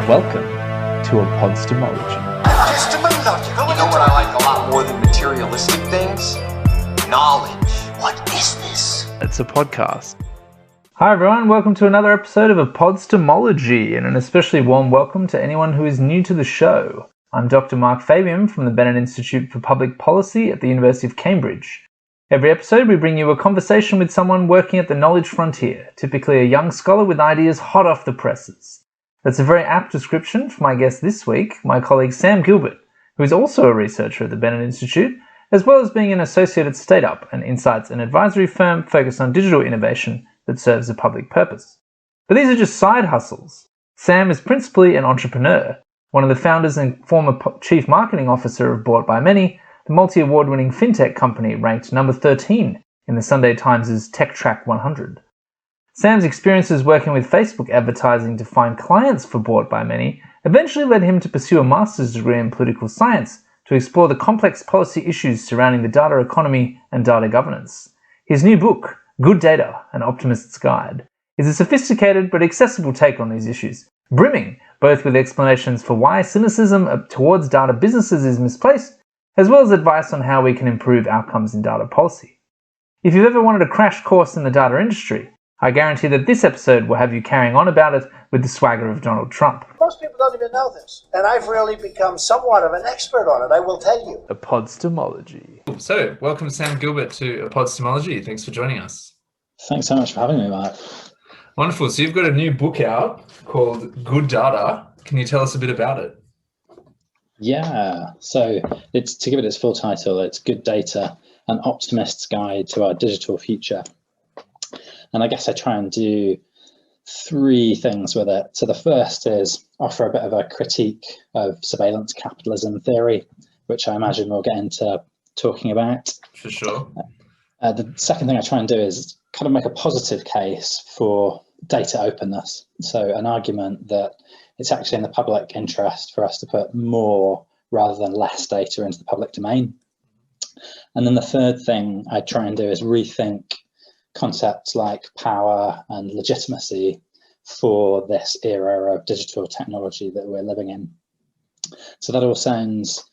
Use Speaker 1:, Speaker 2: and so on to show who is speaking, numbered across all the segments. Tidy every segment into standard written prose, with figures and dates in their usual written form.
Speaker 1: Welcome to ePODstemology.
Speaker 2: You know what I like a lot more than materialistic things? Knowledge. What is this?
Speaker 1: It's a podcast. Hi everyone, welcome to another episode of ePODstemology, and an especially warm welcome to anyone who is new to the show. I'm Dr. Mark Fabian from the Bennett Institute for Public Policy at the University of Cambridge. Every episode we bring you a conversation with someone working at the knowledge frontier, typically a young scholar with ideas hot off the presses. That's a very apt description for my guest this week, my colleague Sam Gilbert, who is also a researcher at the Bennett Institute, as well as being an associate at StateUp, an insights and advisory firm focused on digital innovation that serves a public purpose. But these are just side hustles. Sam is principally an entrepreneur, one of the founders and former chief marketing officer of Bought by Many, the multi-award-winning fintech company ranked number 13 in the Sunday Times' Tech Track 100. Sam's experiences working with Facebook advertising to find clients for Bought by Many eventually led him to pursue a master's degree in political science to explore the complex policy issues surrounding the data economy and data governance. His new book, Good Data, An Optimist's Guide, is a sophisticated but accessible take on these issues, brimming both with explanations for why cynicism towards data businesses is misplaced, as well as advice on how we can improve outcomes in data policy. If you've ever wanted a crash course in the data industry, I guarantee that this episode will have you carrying on about it with the swagger of Donald Trump.
Speaker 3: Most people don't even know this, and I've really become somewhat of an expert on it, I will tell you.
Speaker 1: ePODstemology.
Speaker 4: So, welcome Sam Gilbert to ePODstemology. Thanks for joining us.
Speaker 5: Thanks so much for having me, Mark.
Speaker 4: Wonderful. So you've got a new book out called Good Data. Can you tell us a bit about it?
Speaker 5: Yeah, so it's to give it its full title, it's Good Data, An Optimist's Guide to Our Digital Future. And I guess I try and do three things with it. So the first is offer a bit of a critique of surveillance capitalism theory, which I imagine we'll get into talking about.
Speaker 4: For sure.
Speaker 5: The second thing I try and do is kind of make a positive case for data openness. So an argument that it's actually in the public interest for us to put more rather than less data into the public domain. And then the third thing I try and do is rethink concepts like power and legitimacy for this era of digital technology that we're living in. So that all sounds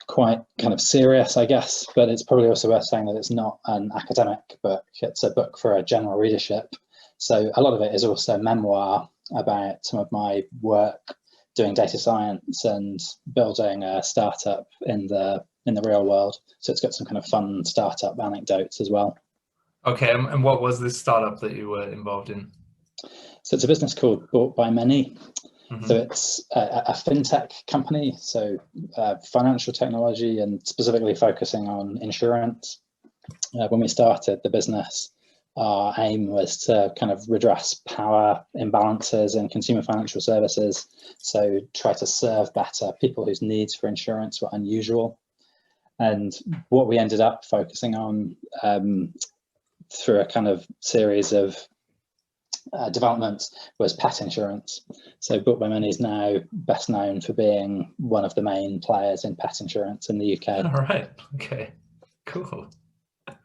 Speaker 5: quite kind of serious, I guess, but it's probably also worth saying that it's not an academic book. It's a book for a general readership. So a lot of it is also memoir about some of my work doing data science and building a startup in the real world. So it's got some kind of fun startup anecdotes as well.
Speaker 4: Okay, and what was this startup that you were involved in?
Speaker 5: So it's a business called Bought by Many.
Speaker 4: Mm-hmm.
Speaker 5: So it's a fintech company, so financial technology and specifically focusing on insurance. When we started the business, our aim was to kind of redress power imbalances in consumer financial services. So try to serve better people whose needs for insurance were unusual. And what we ended up focusing on through a kind of series of developments was pet insurance. So Bought by Many is now best known for being one of the main players in pet insurance in the UK.
Speaker 4: All right. Okay. Cool. All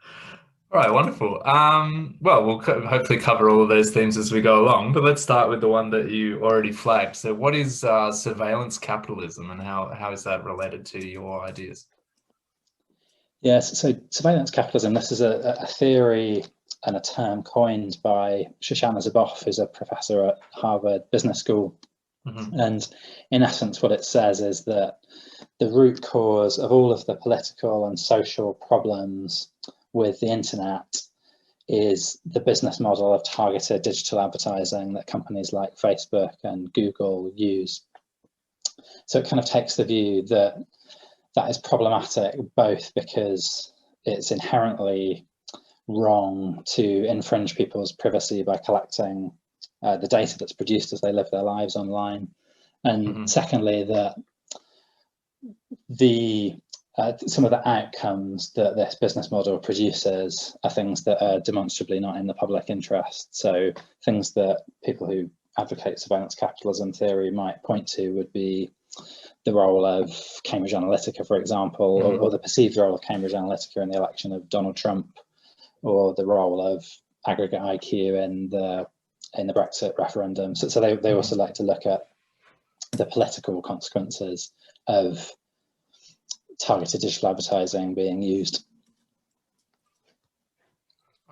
Speaker 4: right. Wonderful. Well, we'll hopefully cover all of those themes as we go along, but let's start with the one that you already flagged. So what is surveillance capitalism, and how is that related to your ideas?
Speaker 5: Yes, so surveillance capitalism, this is a theory and a term coined by Shoshana Zuboff, who's a professor at Harvard Business School. Mm-hmm. And in essence, what it says is that the root cause of all of the political and social problems with the internet is the business model of targeted digital advertising that companies like Facebook and Google use. So it kind of takes the view that that is problematic, both because it's inherently wrong to infringe people's privacy by collecting the data that's produced as they live their lives online. And secondly, that some of the outcomes that this business model produces are things that are demonstrably not in the public interest. So things that people who advocate surveillance capitalism theory might point to would be the role of Cambridge Analytica, for example, or the perceived role of Cambridge Analytica in the election of Donald Trump, or the role of aggregate IQ in the Brexit referendum. So they also like to look at the political consequences of targeted digital advertising being used.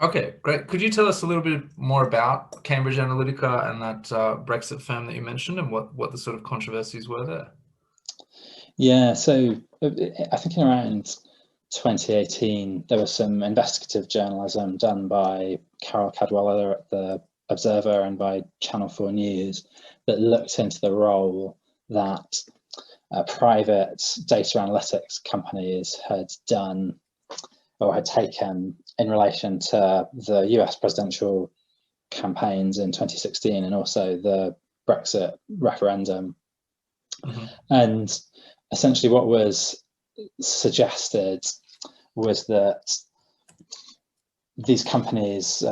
Speaker 4: Okay, great. Could you tell us a little bit more about Cambridge Analytica and that Brexit firm that you mentioned, and what the sort of controversies were there?
Speaker 5: Yeah, so I think in around 2018, there was some investigative journalism done by Carol Cadwalader at the Observer and by Channel 4 News that looked into the role that private data analytics companies had done or had taken in relation to the US presidential campaigns in 2016 and also the Brexit referendum. And essentially what was suggested was that these companies,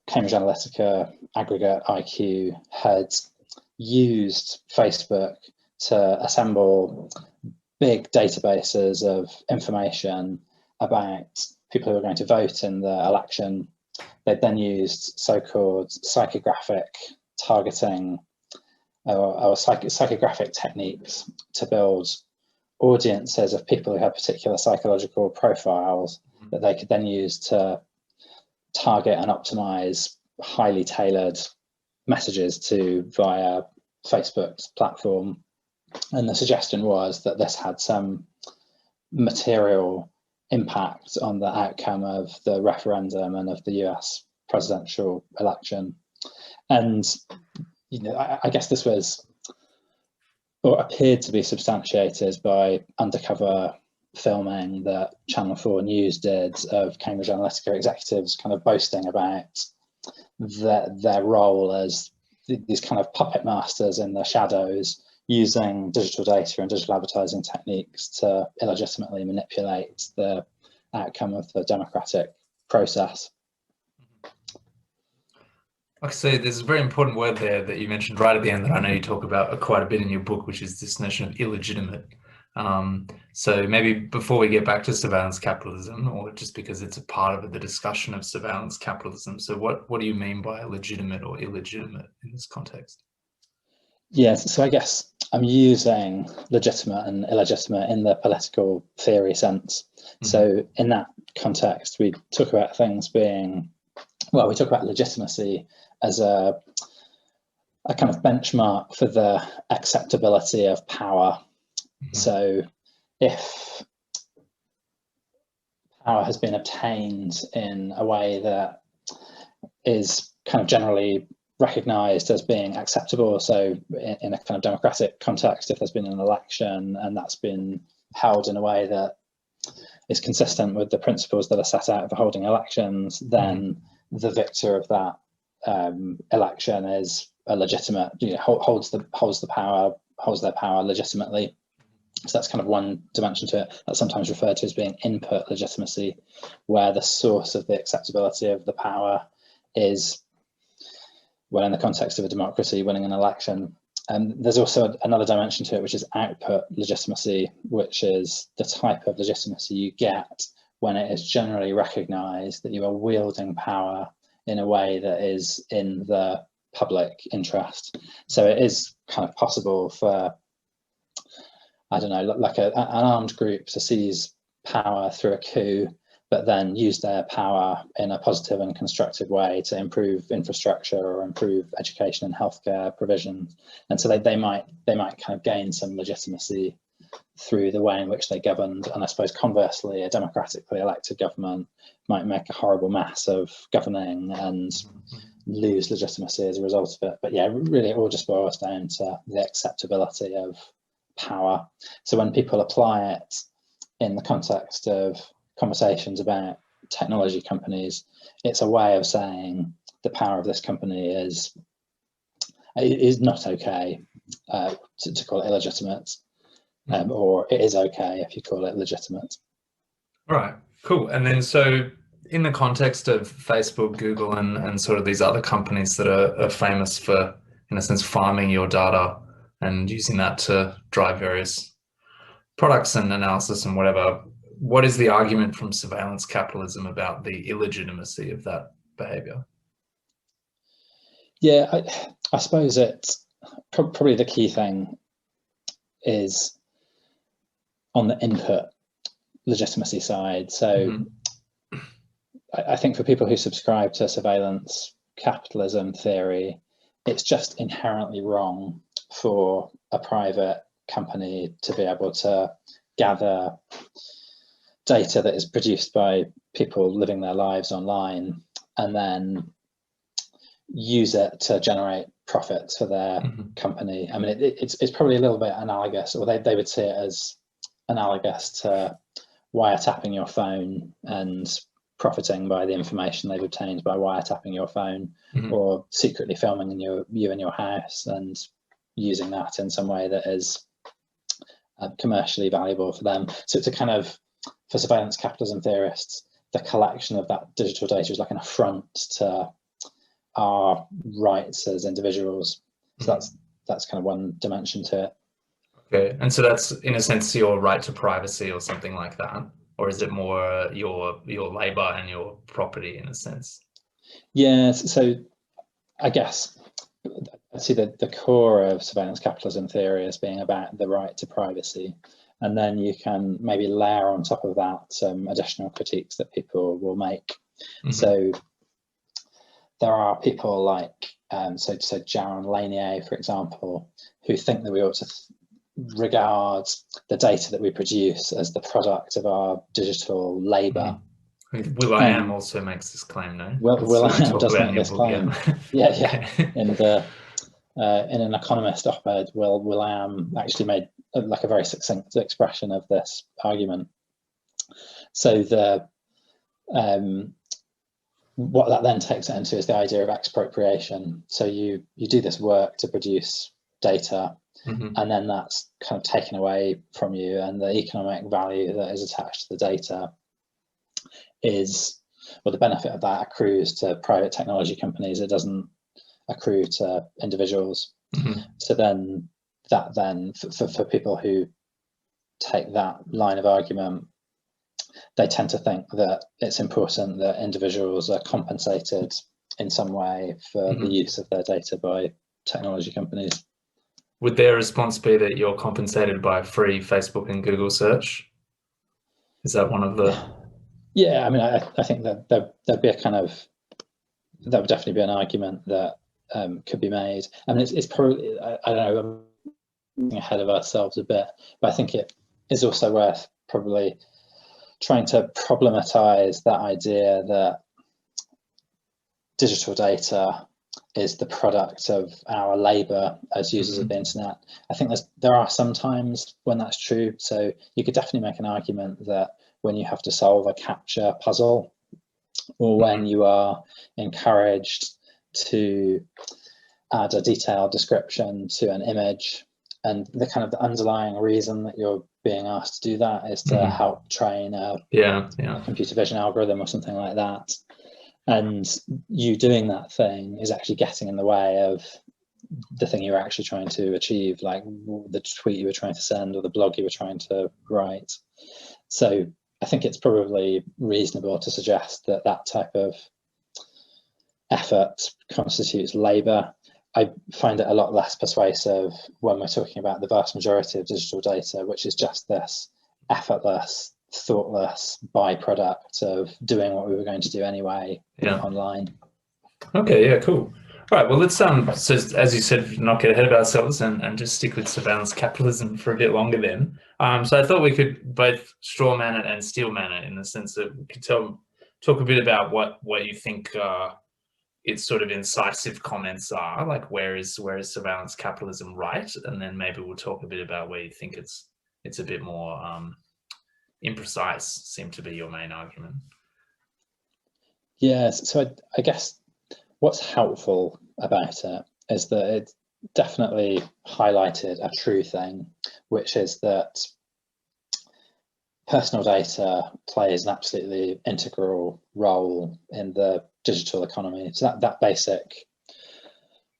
Speaker 5: Cambridge Analytica, Aggregate, IQ, had used Facebook to assemble big databases of information about people who were going to vote in the election. They'd then used so-called psychographic targeting or psychographic techniques to build audiences of people who had particular psychological profiles that they could then use to target and optimize highly tailored messages to via Facebook's platform. And the suggestion was that this had some material impact on the outcome of the referendum and of the US presidential election. And I guess this was, or appeared to be, substantiated by undercover filming that Channel 4 News did of Cambridge Analytica executives kind of boasting about their role as these kind of puppet masters in the shadows, using digital data and digital advertising techniques to illegitimately manipulate the outcome of the democratic process.
Speaker 4: Okay, so there's a very important word there that you mentioned right at the end that I know you talk about quite a bit in your book, which is this notion of illegitimate. So maybe before we get back to surveillance capitalism, or just because it's a part of the discussion of surveillance capitalism, so what do you mean by legitimate or illegitimate in this context?
Speaker 5: Yes, so I guess I'm using legitimate and illegitimate in the political theory sense. So in that context, we talk about things being, well, we talk about legitimacy as a kind of benchmark for the acceptability of power. So if power has been obtained in a way that is kind of generally recognized as being acceptable, so in a kind of democratic context, if there's been an election and that's been held in a way that is consistent with the principles that are set out for holding elections, then the victor of that election is a legitimate, holds their power legitimately. So that's kind of one dimension to it. That's sometimes referred to as being input legitimacy, where the source of the acceptability of the power is, well, in the context of a democracy, winning an election. And there's also another dimension to it, which is output legitimacy, which is the type of legitimacy you get when it is generally recognized that you are wielding power in a way that is in the public interest. So it is kind of possible for, I don't know, like an armed group to seize power through a coup, but then use their power in a positive and constructive way to improve infrastructure or improve education and healthcare provision. And so they might kind of gain some legitimacy through the way in which they governed. And I suppose conversely, a democratically elected government might make a horrible mess of governing and lose legitimacy as a result of it. But yeah, really it all just boils down to the acceptability of power. So when people apply it in the context of conversations about technology companies, it's a way of saying the power of this company is not okay to call it illegitimate, or it is okay if you call it legitimate.
Speaker 4: All right, cool. And then so in the context of Facebook, Google, and sort of these other companies that are famous for, in a sense, farming your data and using that to drive various products and analysis and whatever, what is the argument from surveillance capitalism about the illegitimacy of that behavior?
Speaker 5: Yeah, I suppose it's probably the key thing is on the input legitimacy side. So I think for people who subscribe to surveillance capitalism theory, it's just inherently wrong for a private company to be able to gather data that is produced by people living their lives online and then use it to generate profits for their company. I mean, it's probably a little bit analogous, or they would see it as analogous to wiretapping your phone and profiting by the information they've obtained by wiretapping your phone, or secretly filming you in your house and using that in some way that is commercially valuable for them. So to kind of, for surveillance capitalism theorists, the collection of that digital data is like an affront to our rights as individuals. So that's kind of one dimension to it.
Speaker 4: Okay, and so that's in a sense your right to privacy or something like that, or is it more your labor and your property in a sense?
Speaker 5: Yeah, so I guess I see the core of surveillance capitalism theory as being about the right to privacy, and then you can maybe layer on top of that some additional critiques that people will make. So there are people like so Jaron Lanier, for example, who think that we ought to regard the data that we produce as the product of our digital labor.
Speaker 4: Will.i.am also makes this claim, no?
Speaker 5: Will.i.am does make this claim. Yeah. In an Economist op-ed, Will.i.am actually made like a very succinct expression of this argument. So what that then takes it into is the idea of expropriation. So you do this work to produce data, and then that's kind of taken away from you, and the economic value that is attached to the data is, well, the benefit of that accrues to private technology companies. It doesn't accrue to individuals. So then that for people who take that line of argument, they tend to think that it's important that individuals are compensated in some way for the use of their data by technology companies.
Speaker 4: Would their response be that you're compensated by free Facebook and Google search? Is that one of the...
Speaker 5: Yeah, I mean, I think that there'd be a kind of, that would definitely be an argument that could be made. I mean, it's probably, I don't know, I'm ahead of ourselves a bit, but I think it is also worth probably trying to problematize that idea that digital data is the product of our labor as users of the internet. I think there are some times when that's true. So you could definitely make an argument that when you have to solve a captcha puzzle, or when you are encouraged to add a detailed description to an image, and the kind of the underlying reason that you're being asked to do that is to help train a computer vision algorithm or something like that. And you doing that thing is actually getting in the way of the thing you're actually trying to achieve, like the tweet you were trying to send or the blog you were trying to write. So I think it's probably reasonable to suggest that that type of effort constitutes labor. I find it a lot less persuasive when we're talking about the vast majority of digital data, which is just this effortless, thoughtless byproduct of doing what we were going to do anyway online.
Speaker 4: Okay, yeah, cool. All right, well, let's so as you said, not get ahead of ourselves and just stick with surveillance capitalism for a bit longer then. So I thought we could both straw man it and steel man it, in the sense that we could talk a bit about what you think its sort of incisive comments are, like where is surveillance capitalism right, and then maybe we'll talk a bit about where you think it's a bit more imprecise, seem to be your main argument.
Speaker 5: Yes, so I guess what's helpful about it is that it definitely highlighted a true thing, which is that personal data plays an absolutely integral role in the digital economy. So that basic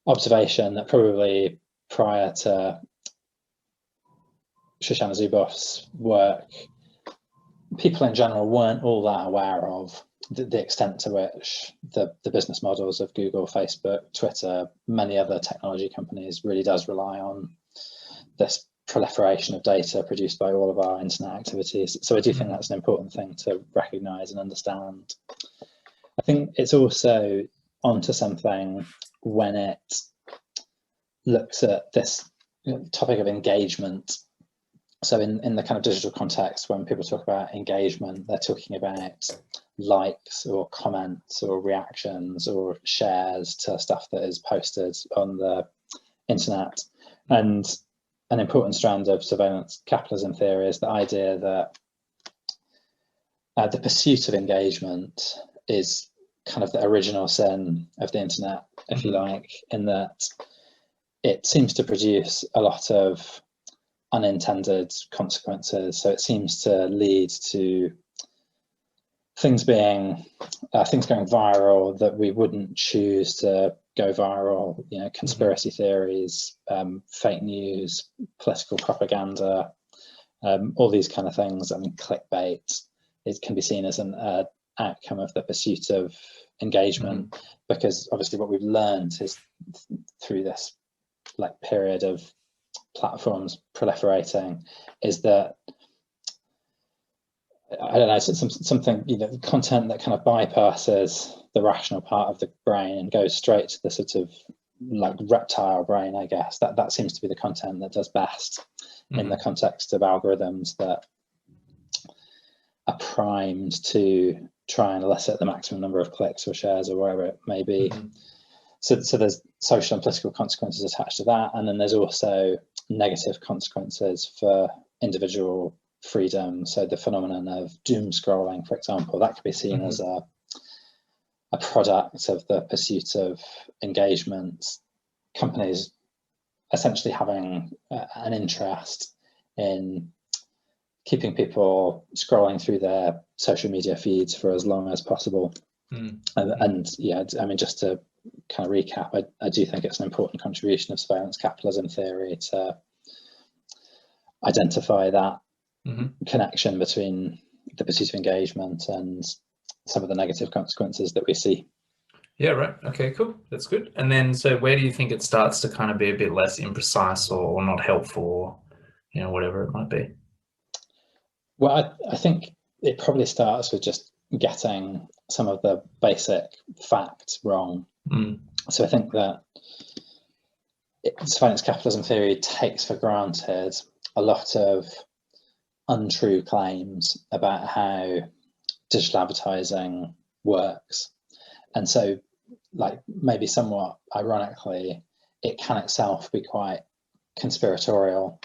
Speaker 5: observation that probably prior to Shoshana Zuboff's work, people in general weren't all that aware of the extent to which the business models of Google, Facebook, Twitter, many other technology companies really does rely on this proliferation of data produced by all of our internet activities. So I do think that's an important thing to recognise and understand. I think it's also onto something when it looks at this topic of engagement. So in the kind of digital context, when people talk about engagement, they're talking about likes or comments or reactions or shares to stuff that is posted on the internet. And an important strand of surveillance capitalism theory is the idea that the pursuit of engagement is kind of the original sin of the internet, if you like, in that it seems to produce a lot of unintended consequences. So it seems to lead to things going viral that we wouldn't choose to go viral, you know, conspiracy theories, fake news, political propaganda, all these kind of things. I mean, clickbait, it can be seen as an outcome of the pursuit of engagement, because obviously what we've learned is through this like period of platforms proliferating is that, I don't know, something, you know, content that kind of bypasses the rational part of the brain and goes straight to the sort of like reptile brain, I guess. That seems to be the content that does best in the context of algorithms that are primed to try and elicit the maximum number of clicks or shares or wherever it may be. So there's social and political consequences attached to that, and then there's also negative consequences for individual freedom. So the phenomenon of doom scrolling, for example, that could be seen as a product of the pursuit of engagement. Companies essentially having an interest in keeping people scrolling through their social media feeds for as long as possible. And yeah, I mean, just to kind of recap, I do think it's an important contribution of surveillance capitalism theory to identify that connection between the pursuit of engagement and some of the negative consequences that we see.
Speaker 4: Yeah, right. Okay, cool. That's good. And then, so where do you think it starts to kind of be a bit less imprecise or not helpful, or, you know, whatever it might be?
Speaker 5: Well, I think it probably starts with just getting some of the basic facts wrong. So I think that surveillance capitalism theory takes for granted a lot of untrue claims about how digital advertising works. And so, like, maybe somewhat ironically, it can itself be quite conspiratorial.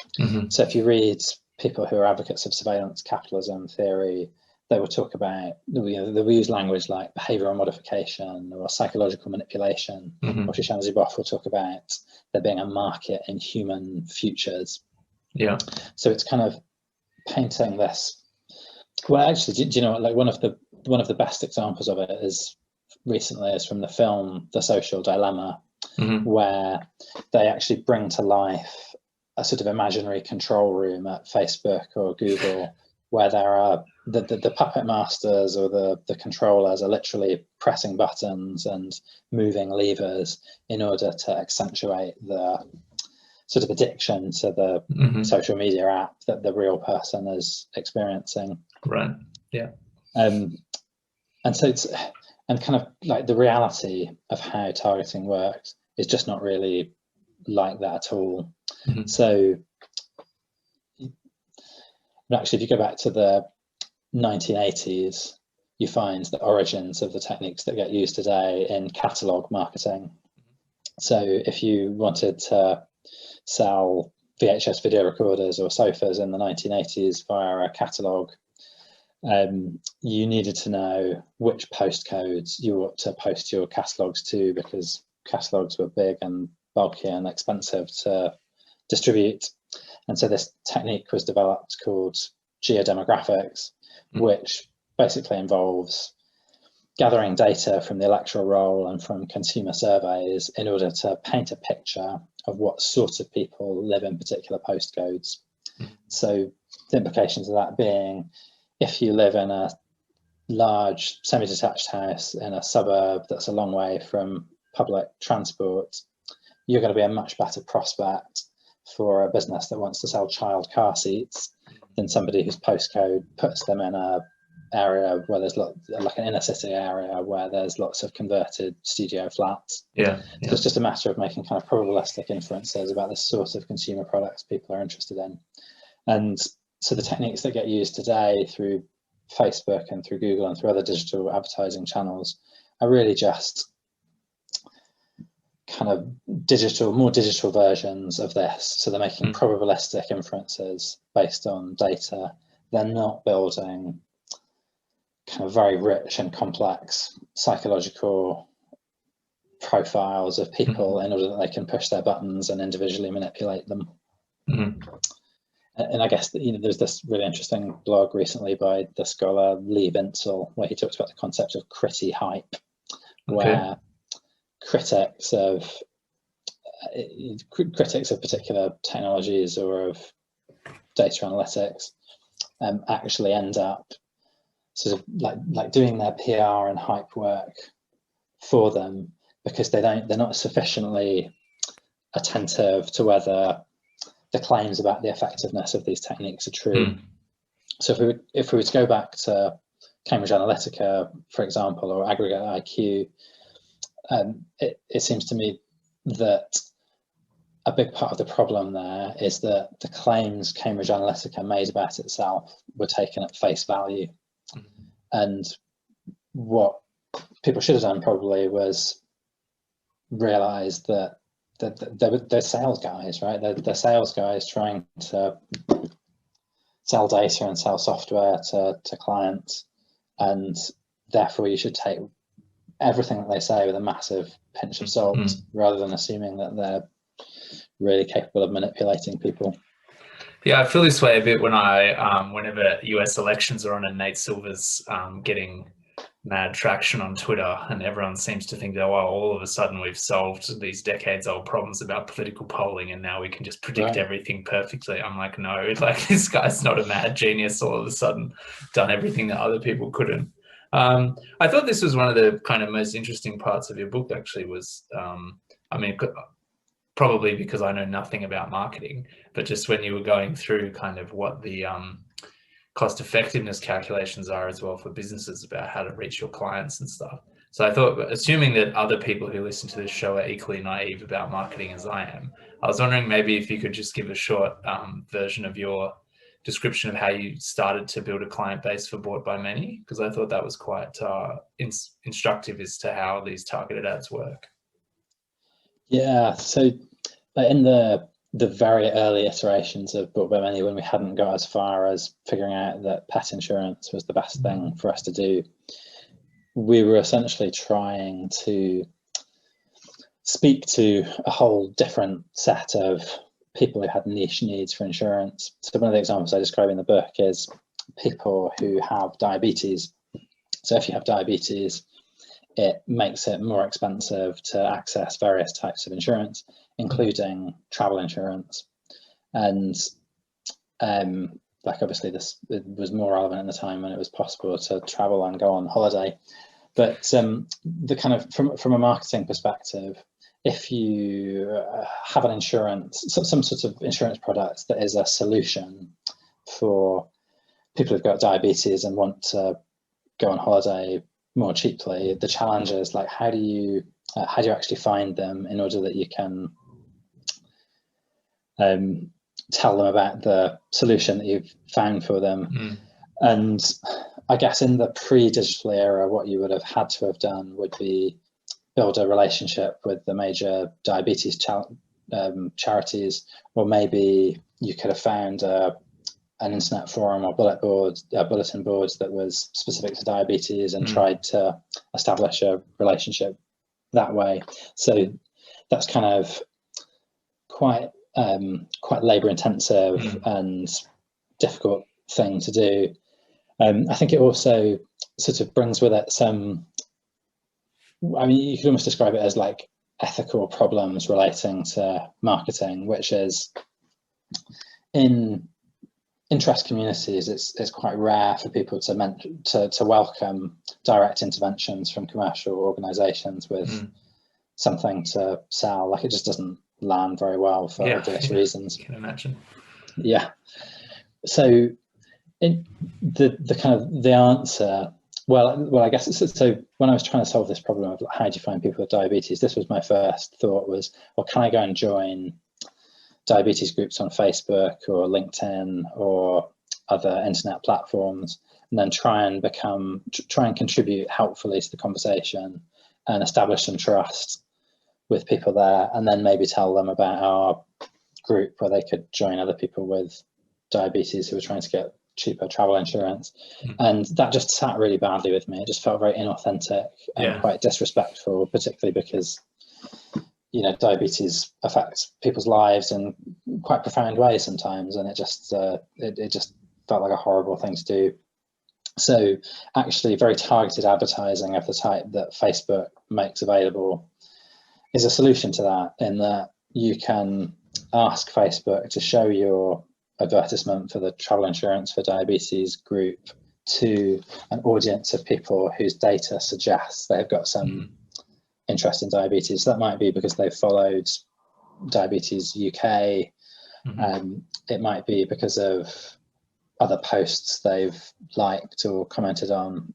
Speaker 5: So if you read people who are advocates of surveillance capitalism theory, they will talk about, you know, they will use language like behavioral modification or psychological manipulation. Or Shoshana Zuboff will talk about there being a market in human futures.
Speaker 4: Yeah.
Speaker 5: So it's kind of painting this. Well, actually, do you know what? Like one of the best examples of it is from the film The Social Dilemma, where they actually bring to life a sort of imaginary control room at Facebook or Google, where there are the puppet masters or the controllers are literally pressing buttons and moving levers in order to accentuate the sort of addiction to the social media app that the real person is experiencing.
Speaker 4: Right. Yeah.
Speaker 5: And so it's, and kind of like the reality of how targeting works is just not really like that at all. So actually, if you go back to the 1980s, you find the origins of the techniques that get used today in catalog marketing. So if you wanted to sell VHS video recorders or sofas in the 1980s via a catalog, you needed to know which postcodes you ought to post your catalogs to, because catalogs were big and bulky and expensive to distribute. And so this technique was developed called Geodemographics, which basically involves gathering data from the electoral roll and from consumer surveys in order to paint a picture of what sort of people live in particular postcodes. So the implications of that being, if you live in a large semi-detached house in a suburb that's a long way from public transport, you're going to be a much better prospect for a business that wants to sell child car seats than somebody whose postcode puts them in a area where there's like an inner city area where there's lots of converted studio flats.
Speaker 4: Yeah.
Speaker 5: So it's just a matter of making kind of probabilistic inferences about the sort of consumer products people are interested in. And so the techniques that get used today through Facebook and through Google and through other digital advertising channels are really just kind of more digital versions of this. So they're making probabilistic inferences based on data. They're not building kind of very rich and complex psychological profiles of people in order that they can push their buttons and individually manipulate them. And I guess that, there's this really interesting blog recently by the scholar Lee Binsel where he talks about the concept of Criti Hype, where critics of particular technologies or of data analytics actually end up sort of like doing their PR and hype work for them because they're not sufficiently attentive to whether the claims about the effectiveness of these techniques are true. So if we were to go back to Cambridge Analytica, for example, or aggregate IQ, it seems to me that a big part of the problem there is that the claims Cambridge Analytica made about itself were taken at face value. And what people should have done probably was realize that they're sales guys, right? They're sales guys trying to sell data and sell software to clients. And therefore you should take everything that they say with a massive pinch of salt rather than assuming that they're really capable of manipulating people.
Speaker 4: Yeah, I feel this way a bit when whenever US elections are on and Nate Silver's getting mad traction on Twitter and everyone seems to think that, well, all of a sudden we've solved these decades-old problems about political polling and now we can just predict everything perfectly. I'm like, no, like this guy's not a mad genius all of a sudden done everything that other people couldn't. I thought this was one of the kind of most interesting parts of your book actually was, probably because I know nothing about marketing, but just when you were going through kind of what the cost effectiveness calculations are as well for businesses about how to reach your clients and stuff. So I thought, assuming that other people who listen to this show are equally naive about marketing as I am, I was wondering maybe if you could just give a short version of your description of how you started to build a client base for Bought by Many, because I thought that was quite instructive as to how these targeted ads work.
Speaker 5: Yeah, so in the very early iterations of Bought by Many, when we hadn't got as far as figuring out that pet insurance was the best thing for us to do, we were essentially trying to speak to a whole different set of people who had niche needs for insurance. So one of the examples I describe in the book is people who have diabetes. So if you have diabetes, it makes it more expensive to access various types of insurance, including travel insurance. And like obviously it was more relevant in the time when it was possible to travel and go on holiday. But the kind of from a marketing perspective, if you have an insurance, some sort of insurance product that is a solution for people who've got diabetes and want to go on holiday more cheaply, the challenge is like how do you actually find them in order that you can tell them about the solution that you've found for them. And I guess in the pre-digital era, what you would have had to have done would be build a relationship with the major diabetes charities, or maybe you could have found an internet forum or bulletin boards that was specific to diabetes and tried to establish a relationship that way. So that's kind of quite labor intensive and difficult thing to do. I think it also sort of brings with it some, I mean, you could almost describe it as like ethical problems relating to marketing, which is in interest communities, it's quite rare for people to welcome direct interventions from commercial organizations with something to sell. Like it just doesn't land very well for obvious reasons.
Speaker 4: You can imagine.
Speaker 5: Yeah. So the kind of the answer, well, I guess so when I was trying to solve this problem of how do you find people with diabetes, this was my first thought was, well, can I go and join diabetes groups on Facebook or LinkedIn or other internet platforms, and then try and contribute helpfully to the conversation and establish some trust with people there, and then maybe tell them about our group where they could join other people with diabetes who were trying to get cheaper travel insurance. And that just sat really badly with me. It just felt very inauthentic and quite disrespectful, particularly because, you know, diabetes affects people's lives in quite profound ways sometimes, and it just felt like a horrible thing to do. So actually very targeted advertising of the type that Facebook makes available is a solution to that, in that you can ask Facebook to show your advertisement for the travel insurance for diabetes group to an audience of people whose data suggests they've got some interest in diabetes. So that might be because they've followed Diabetes UK. It might be because of other posts they've liked or commented on.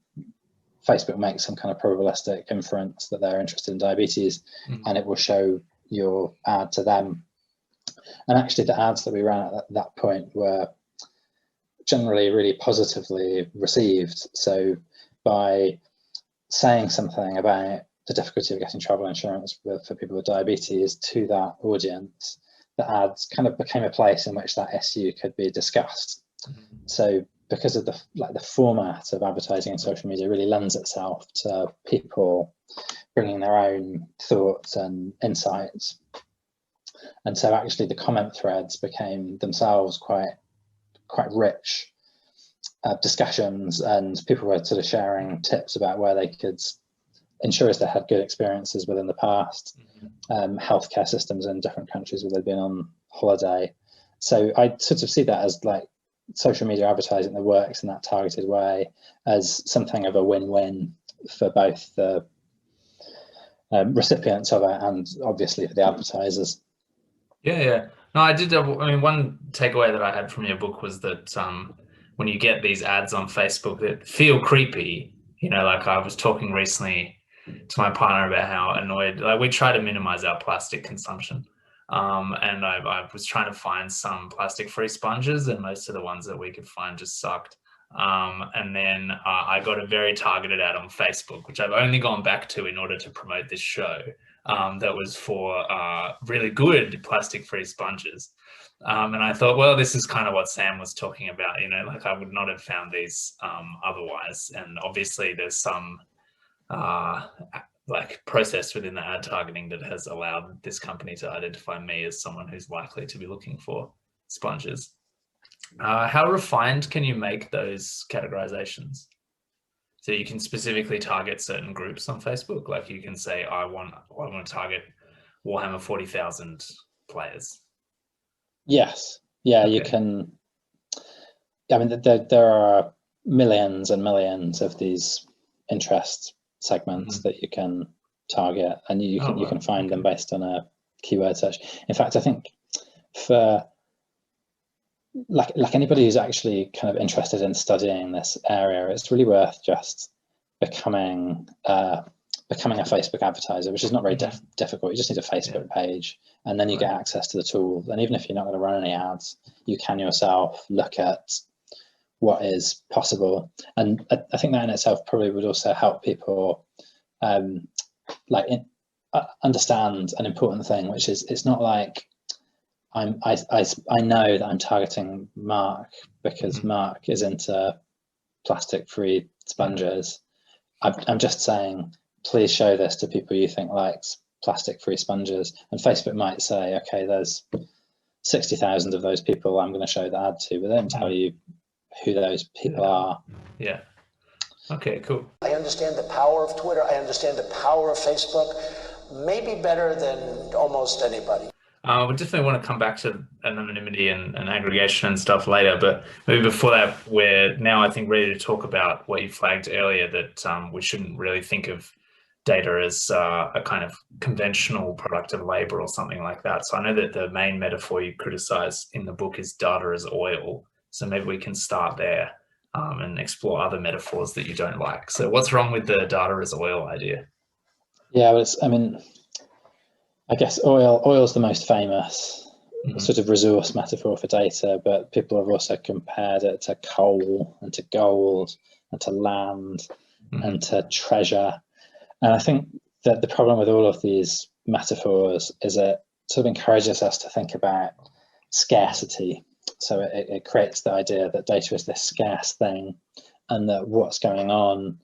Speaker 5: Facebook makes some kind of probabilistic inference that they're interested in diabetes, and it will show your ad to them. And actually the ads that we ran at that point were generally really positively received. So by saying something about the difficulty of getting travel insurance for people with diabetes to that audience, the ads kind of became a place in which that issue could be discussed. So because of the format of advertising in social media really lends itself to people bringing their own thoughts and insights. And so actually the comment threads became themselves quite rich discussions, and people were sort of sharing tips about where they could, insurers that had good experiences within the past, healthcare systems in different countries where they'd been on holiday. So I sort of see that as like social media advertising that works in that targeted way as something of a win-win for both the recipients of it and obviously for the advertisers.
Speaker 4: Yeah. No, I did. I mean, one takeaway that I had from your book was that when you get these ads on Facebook that feel creepy, you know, like I was talking recently to my partner about how annoyed, like we try to minimize our plastic consumption. And I was trying to find some plastic-free sponges, and most of the ones that we could find just sucked. And then I got a very targeted ad on Facebook, which I've only gone back to in order to promote this show, that was for really good plastic-free sponges. And I thought, well, this is kind of what Sam was talking about, you know, like I would not have found these otherwise. And obviously there's some like process within the ad targeting that has allowed this company to identify me as someone who's likely to be looking for sponges. How refined can you make those categorizations? So you can specifically target certain groups on Facebook. Like you can say, I want to target Warhammer 40,000 players.
Speaker 5: Yes. Yeah, okay. You can. I mean, there are millions and millions of these interest segments that you can target, and you can find them based on a keyword search. In fact, I think for like anybody who's actually kind of interested in studying this area, it's really worth just becoming a Facebook advertiser, which is not very difficult. You just need a Facebook page, and then you get access to the tool. And even if you're not going to run any ads, you can yourself look at what is possible. And I think that in itself probably would also help people understand an important thing, which is it's not like I know that I'm targeting Mark because Mark is into plastic-free sponges. I'm just saying, please show this to people you think likes plastic-free sponges. And Facebook might say, okay, there's 60,000 of those people I'm going to show the ad to, but they don't tell you who those people are.
Speaker 4: Yeah. Okay, cool.
Speaker 3: I understand the power of Twitter. I understand the power of Facebook, maybe better than almost anybody.
Speaker 4: We definitely want to come back to anonymity and aggregation and stuff later, but maybe before that, we're now, I think, ready to talk about what you flagged earlier, that we shouldn't really think of data as a kind of conventional product of labor or something like that. So I know that the main metaphor you criticize in the book is data as oil. So maybe we can start there and explore other metaphors that you don't like. So what's wrong with the data as oil idea?
Speaker 5: Yeah, well, I guess oil is the most famous sort of resource metaphor for data, but people have also compared it to coal and to gold and to land and to treasure. And I think that the problem with all of these metaphors is it sort of encourages us to think about scarcity. So it creates the idea that data is this scarce thing, and that what's going on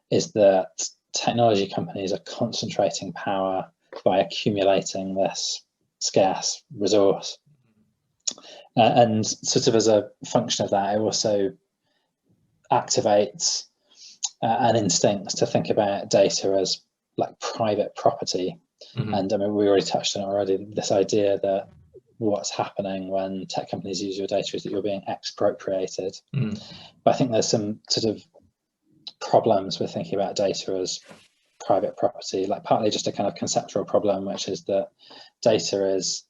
Speaker 5: is that technology companies are concentrating power by accumulating this scarce resource. And sort of as a function of that, it also activates an instinct to think about data as like private property. And I mean, we already touched on it already, this idea that what's happening when tech companies use your data is that you're being expropriated. But I think there's some sort of problems with thinking about data as private property, like partly just a kind of conceptual problem, which is that data is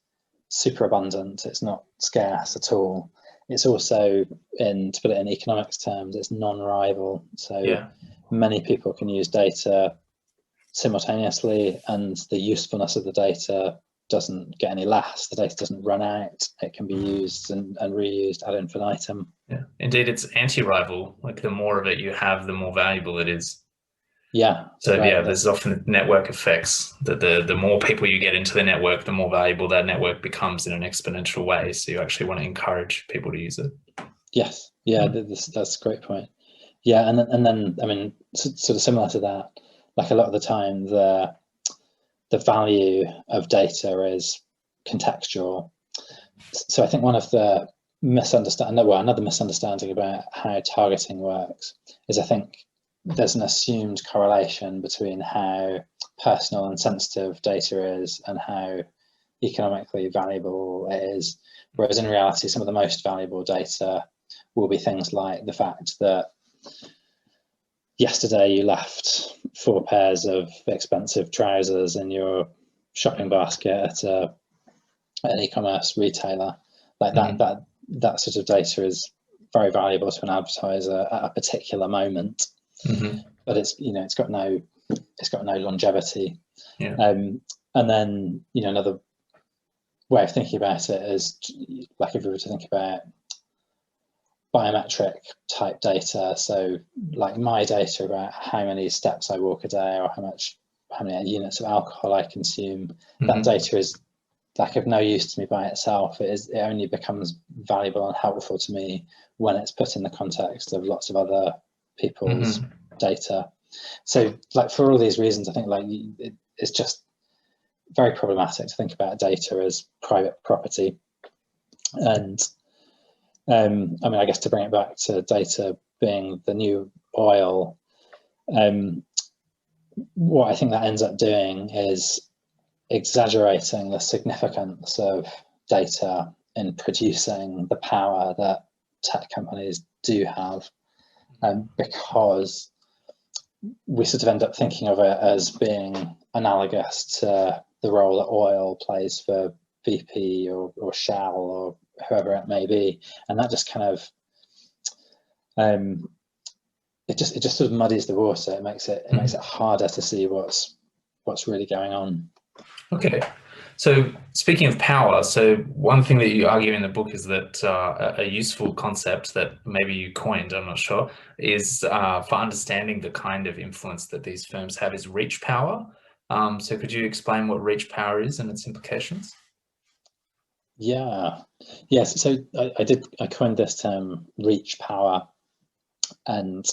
Speaker 5: super abundant, it's not scarce at all. It's also, to put it in economics terms, it's non-rival. So many people can use data simultaneously, and the usefulness of the data doesn't get any less. The data doesn't run out. It can be used and reused ad infinitum.
Speaker 4: Yeah, indeed, it's anti-rival. Like the more of it you have, the more valuable it is.
Speaker 5: Yeah.
Speaker 4: So right, there's often network effects that the more people you get into the network, the more valuable that network becomes in an exponential way. So you actually want to encourage people to use it.
Speaker 5: Yes. Yeah, that's a great point. Yeah, and then I mean, sort of similar to that, like a lot of the time, the value of data is contextual. So I think one of the another misunderstanding about how targeting works is I think there's an assumed correlation between how personal and sensitive data is and how economically valuable it is, whereas in reality some of the most valuable data will be things like the fact that yesterday you left 4 pairs of expensive trousers in your shopping basket at an e-commerce retailer. Like that sort of data is very valuable to an advertiser at a particular moment. But it's got no longevity. And then another way of thinking about it is like if we were to think about biometric type data, so like my data about how many steps I walk a day or how many units of alcohol I consume, that data is like of no use to me by itself. It only becomes valuable and helpful to me when it's put in the context of lots of other people's data. So like for all these reasons, I think like it's just very problematic to think about data as private property. And I mean, I guess to bring it back to data being the new oil, what I think that ends up doing is exaggerating the significance of data in producing the power that tech companies do have, because we sort of end up thinking of it as being analogous to the role that oil plays for BP or Shell or whoever it may be, and that just kind of it just sort of muddies the water. It makes it harder to see what's really going on.
Speaker 4: Okay, so speaking of power, so one thing that you argue in the book is that a useful concept that maybe you coined, I'm not sure, is for understanding the kind of influence that these firms have is reach power. So could you explain what reach power is and its implications?
Speaker 5: Yeah, yes. So I coined this term reach power, and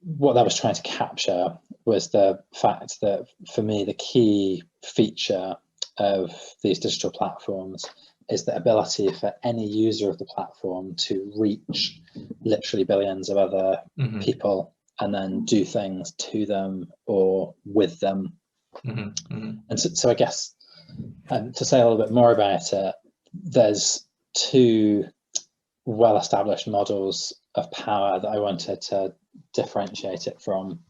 Speaker 5: what that was trying to capture was the fact that for me the key feature of these digital platforms is the ability for any user of the platform to reach literally billions of other people and then do things to them or with them. And so I guess to say a little bit more about it, there's 2 well-established models of power that I wanted to differentiate it from.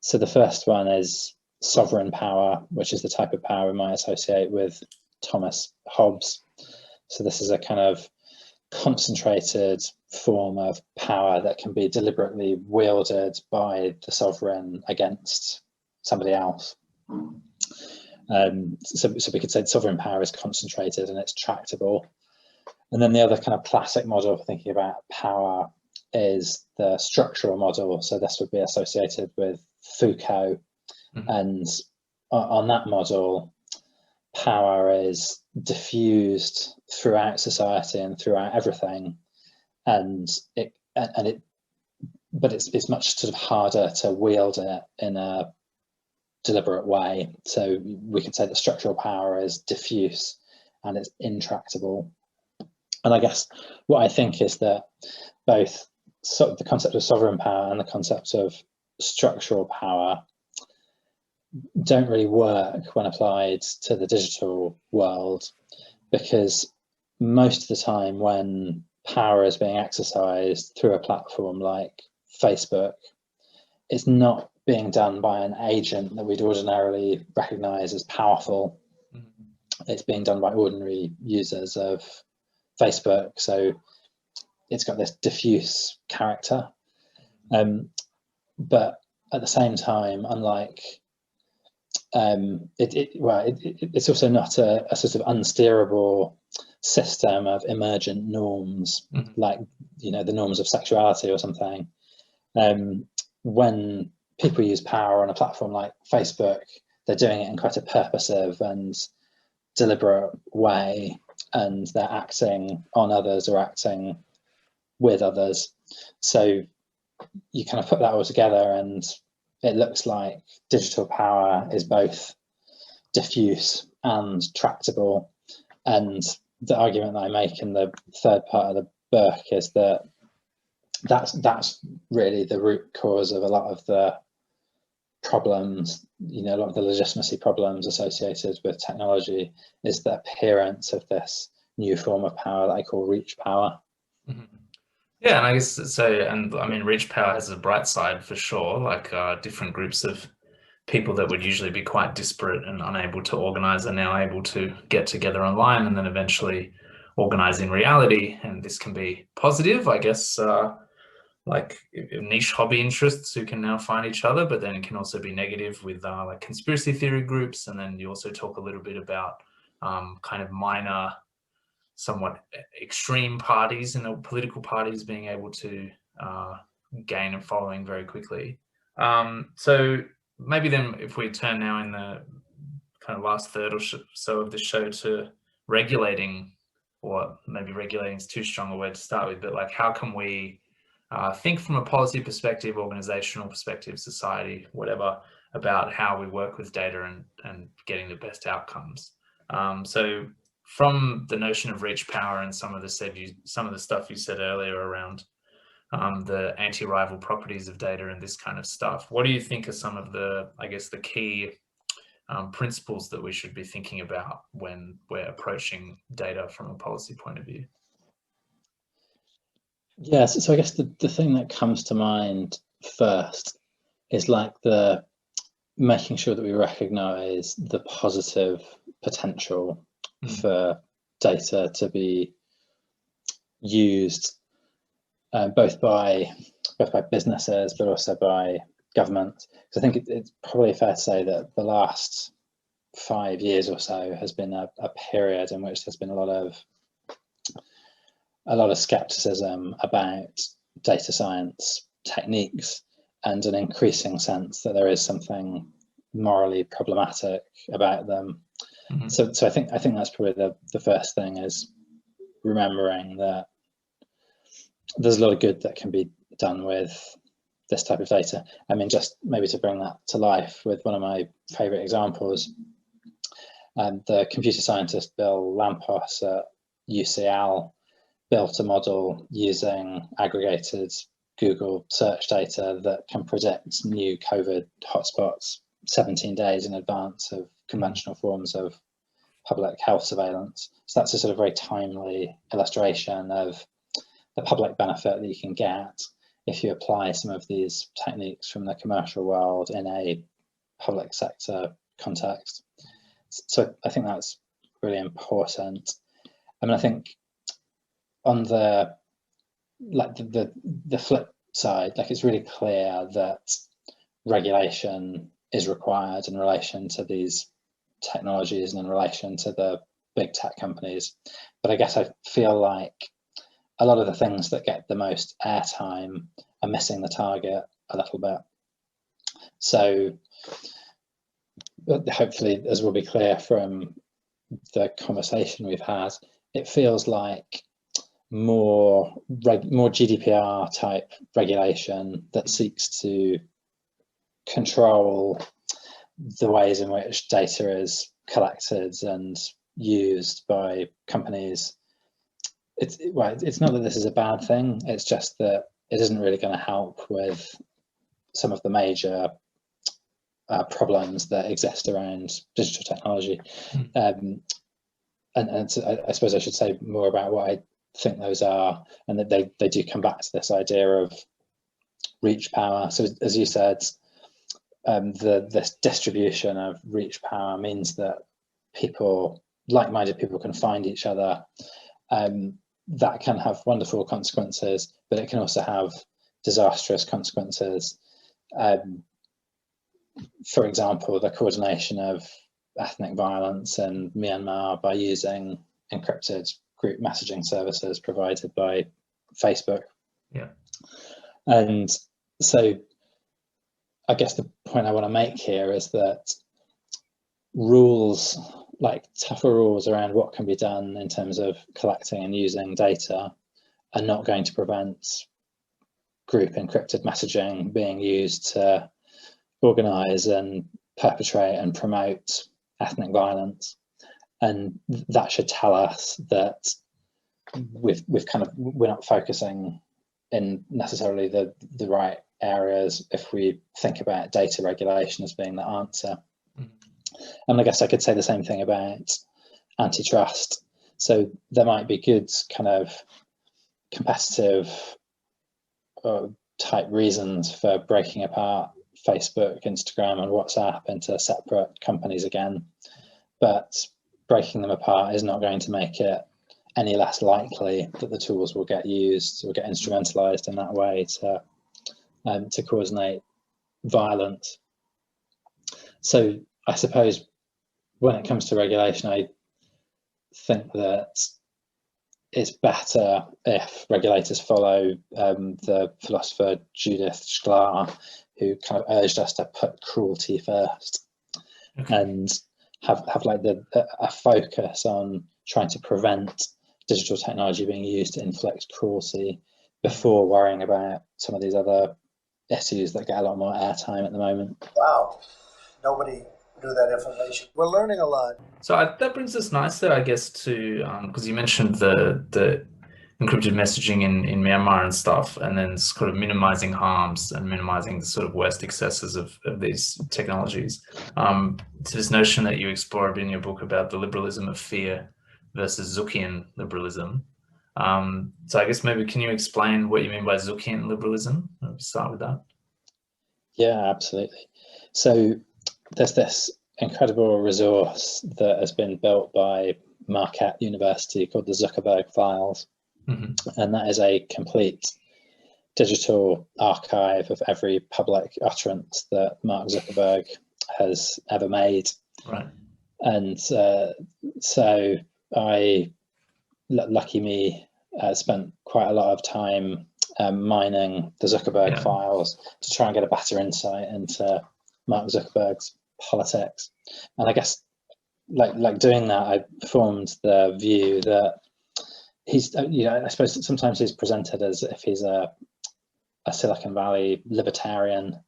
Speaker 5: So the first one is sovereign power, which is the type of power we might associate with Thomas Hobbes. So this is a kind of concentrated form of power that can be deliberately wielded by the sovereign against somebody else. So we could say sovereign power is concentrated and it's tractable. And then the other kind of classic model for thinking about power is the structural model. So this would be associated with Foucault. And on that model, power is diffused throughout society and throughout everything, but it's much sort of harder to wield it in a deliberate way. So we could say that structural power is diffuse and it's intractable. And I guess what I think is that both the concept of sovereign power and the concept of structural power don't really work when applied to the digital world, because most of the time when power is being exercised through a platform like Facebook, it's not being done by an agent that we'd ordinarily recognize as powerful. It's being done by ordinary users of Facebook, so it's got this diffuse character. But at the same time, unlike it's also not a sort of unsteerable system of emergent norms, like the norms of sexuality or something. When people use power on a platform like Facebook, they're doing it in quite a purposive and deliberate way, and they're acting on others or acting with others. So you kind of put that all together and it looks like digital power is both diffuse and tractable. And the argument that I make in the third part of the book is that that's really the root cause of a lot of the problems, a lot of the legitimacy problems associated with technology, is the appearance of this new form of power that I call reach power.
Speaker 4: Yeah, and I guess so, and I mean, reach power has a bright side for sure, like different groups of people that would usually be quite disparate and unable to organize are now able to get together online and then eventually organize in reality. And this can be positive, I guess, like niche hobby interests who can now find each other, but then it can also be negative with like conspiracy theory groups. And then you also talk a little bit about kind of minor, somewhat extreme parties and political parties being able to gain a following very quickly. So maybe then if we turn now in the kind of last third or so of the show to regulating, or maybe regulating is too strong a word to start with, but like how can we think from a policy perspective, organizational perspective, society, whatever, about how we work with data and getting the best outcomes. So from the notion of reach power and some of the stuff you said earlier around the anti-rival properties of data and this kind of stuff, what do you think are some of the, I guess, the key principles that we should be thinking about when we're approaching data from a policy point of view?
Speaker 5: Yes, so I guess the thing that comes to mind first is like the making sure that we recognize the positive potential for data to be used both by businesses but also by government. Because I think it's probably fair to say that the last 5 years or so has been a period in which there's been a lot of skepticism about data science techniques and an increasing sense that there is something morally problematic about them. So I think that's probably the first thing, is remembering that there's a lot of good that can be done with this type of data. I mean, just maybe to bring that to life with one of my favorite examples, the computer scientist Bill Lampos at UCL built a model using aggregated Google search data that can predict new COVID hotspots 17 days in advance of conventional forms of public health surveillance. So that's a sort of very timely illustration of the public benefit that you can get if you apply some of these techniques from the commercial world in a public sector context. So I think that's really important. I mean, I think on the flip side, like, it's really clear that regulation is required in relation to these technologies and in relation to the big tech companies. But I guess I feel like a lot of the things that get the most airtime are missing the target a little bit. So hopefully, as will be clear from the conversation we've had, it feels like more GDPR type regulation that seeks to control the ways in which data is collected and used by companies. It's not that this is a bad thing, it's just that it isn't really going to help with some of the major problems that exist around digital technology. And so I suppose I should say more about what I think those are, and that they do come back to this idea of reach power. So as you said, this distribution of reach power means that like-minded people can find each other. That can have wonderful consequences, but it can also have disastrous consequences. For example, the coordination of ethnic violence in Myanmar by using encrypted group messaging services provided by Facebook.
Speaker 4: Yeah.
Speaker 5: And so I guess the point I want to make here is that rules, like tougher rules around what can be done in terms of collecting and using data, are not going to prevent group encrypted messaging being used to organize and perpetrate and promote ethnic violence. And that should tell us that we're not focusing in necessarily the right areas if we think about data regulation as being the answer. And I guess I could say the same thing about antitrust. So there might be good kind of competitive type reasons for breaking apart Facebook, Instagram, and WhatsApp into separate companies again, but breaking them apart is not going to make it any less likely that the tools will get used or get instrumentalized in that way to coordinate violence. So I suppose when it comes to regulation, I think that it's better if regulators follow the philosopher Judith Shklar, who kind of urged us to put cruelty first, and have like a focus on trying to prevent digital technology being used to inflict cruelty before worrying about some of these other issues that get a lot more airtime at the moment.
Speaker 3: Wow, nobody knew that information. We're learning a lot.
Speaker 4: So that brings us nicely, I guess, to because you mentioned the encrypted messaging in Myanmar and stuff, and then sort of minimizing harms and minimizing the sort of worst excesses of these technologies. To this notion that you explore in your book about the liberalism of fear versus Zuckian liberalism. So I guess maybe can you explain what you mean by Zuckian liberalism? Maybe start with that.
Speaker 5: Yeah, absolutely. So there's this incredible resource that has been built by Marquette University called the Zuckerberg Files. And that is a complete digital archive of every public utterance that Mark Zuckerberg has ever made.
Speaker 4: Right.
Speaker 5: And so lucky me, spent quite a lot of time mining the Zuckerberg files to try and get a better insight into Mark Zuckerberg's politics. And I guess like doing that, I formed the view that he's, I suppose sometimes he's presented as if he's a Silicon Valley libertarian.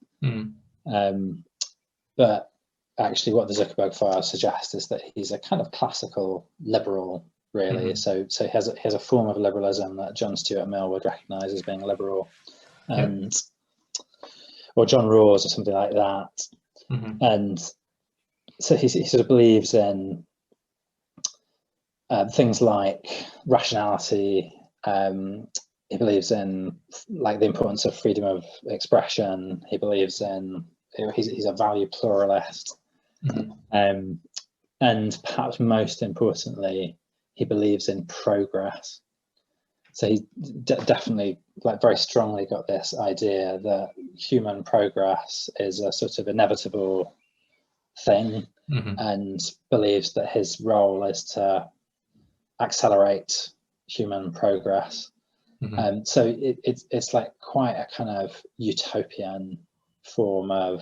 Speaker 5: But actually what the Zuckerberg Files suggest is that he's a kind of classical liberal, really. So he has a form of liberalism that John Stuart Mill would recognise as being liberal, and or John Rawls or something like that. And so he sort of believes in things like rationality, he believes in like the importance of freedom of expression. He believes in, he's a value pluralist. And perhaps most importantly, he believes in progress. So he definitely, like, very strongly got this idea that human progress is a sort of inevitable thing, and believes that his role is to accelerate human progress. So it's like quite a kind of utopian form of